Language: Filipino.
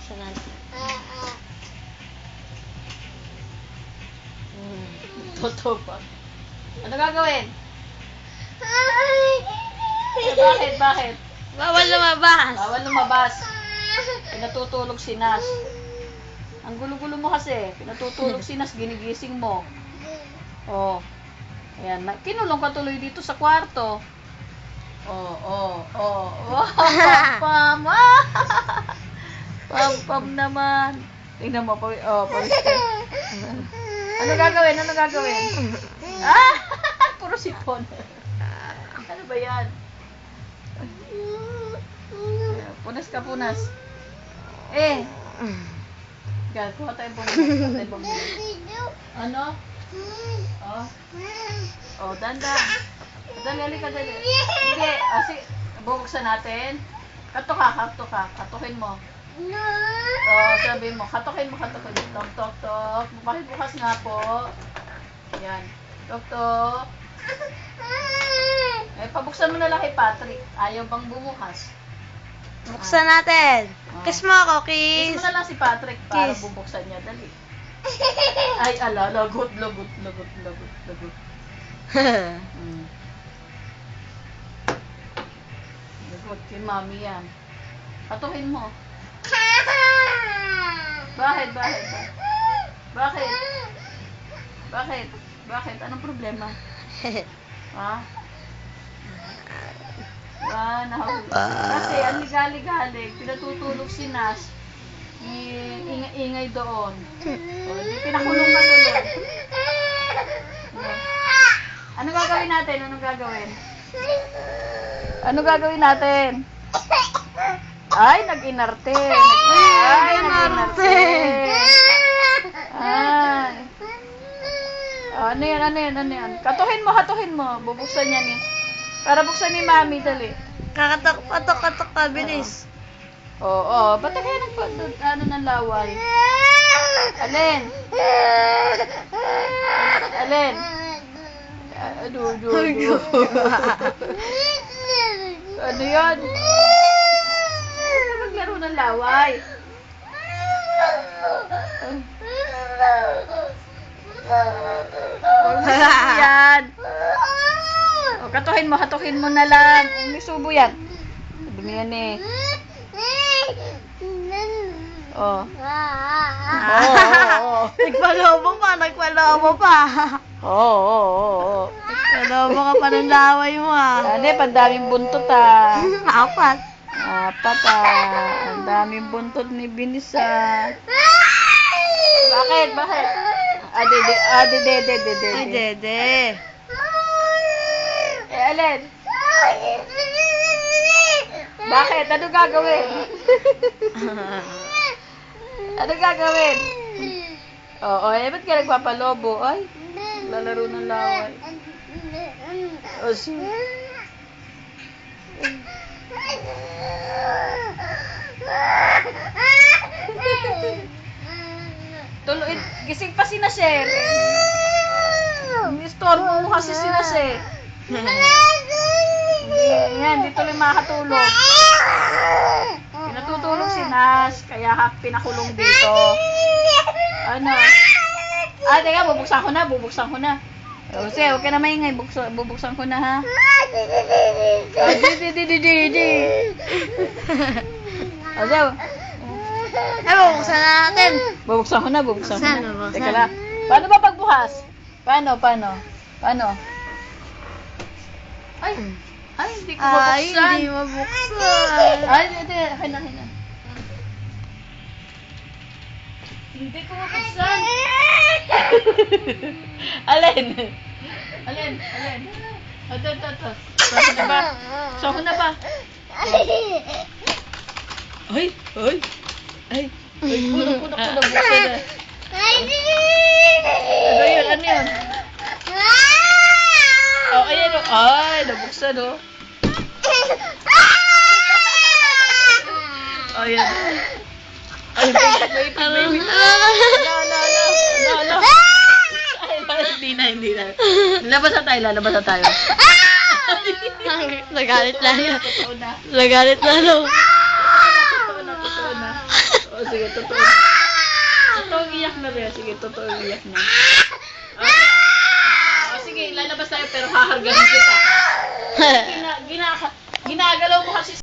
Sarap. Totoo pa. Ano gagawin? Bakit? Bakit? Bawal lumabas. Bawal lumabas. Pinatutulog si Nas. Ang gulo-gulo mo kasi. Pinatutulog si Nas, ginigising mo. Oh. Ayan. Kinulong ka tuloy dito sa kwarto. Oh. Pam-pam. Pam-pam naman. Tingnan mo. Pawis ka. Ano gagawin? Ah! Puro sipon. Ano ba yan? Punas ka, punas. Kuha tayong pambunas. Ano? Danda. Dali ka. Hindi. Bubuksan natin. Kato ka. Katukin mo. Sabi mo. Katukin mo. Tok. Bukas nga po. Yan. Tok. Pabuksan mo na lang kay Patrick. Ayaw bang bumukas? Buksan natin. Kiss mo ako, Kiss kiss. mo na lang si Patrick para Kiss. bubuksan niya. Dali. Ay, lagot. Lagot. Lagot kay mami yan. Patuhin mo. Bakit? Anong problema? Ha? Kasi ang ligalig-galig, pinatutulog si Nas. Ingay doon. Di pinakulong ka tuloy. Ano gagawin natin? Ano gagawin natin? Ay, nag-inarte. Ay. Ano yan? Katuhin mo. Bubuksan niya ni. Para buksan ni Mami, dali. Katok ka, bilis. Ba't kaya ng laway? Alin? Ano yan? Maglaro ng laway. Yan. Katuhin mo na lang. May subo yan. Dumi yan eh. Nagpalobo pa. Nagpalobo ka pa ng laway mo Pandaming buntot 4. Apat Ang daming buntot ni Binisa. Bakit? Ay, dede. Alin? Bakit? Ano gagawin? Ba't ka nagpapalobo? Ay, lalaro ng laway. Sige. Tuloy, gising pa si Nasher. Istorbo mo kasi si Nasher. Hindi tuloy makatulog. Pinatutulog si Nas, kaya pinakulong dito. Ano? Teka, bubuksan ko na. Kasi, huwag ka na maingay. Bubuksan ko na, ha? Bubuksan na natin. Bubuksan ko na. Buksan. Teka lang. Paano ba pagbukas? Paano? Ay, hindi ko mabuksan. Hindi mabuksan. Hina. Hindi ko mabuksan. Alin? Ito. Saan ko na ba? Ay, puno buksan na. Ano yun? Ayan o. Ay, nabuksan o. Ayan. Ay, wait. Hindi na. Lalabas na tayo. Nagalit lalo. Totoo na. Nagalit lalo. Totoo na. sige, totoo. Totoo iyak na rin. Sige, totoo iyak na. Okay. Sige, lalabas tayo pero hahargahan kita. Ginagalaw mo kasi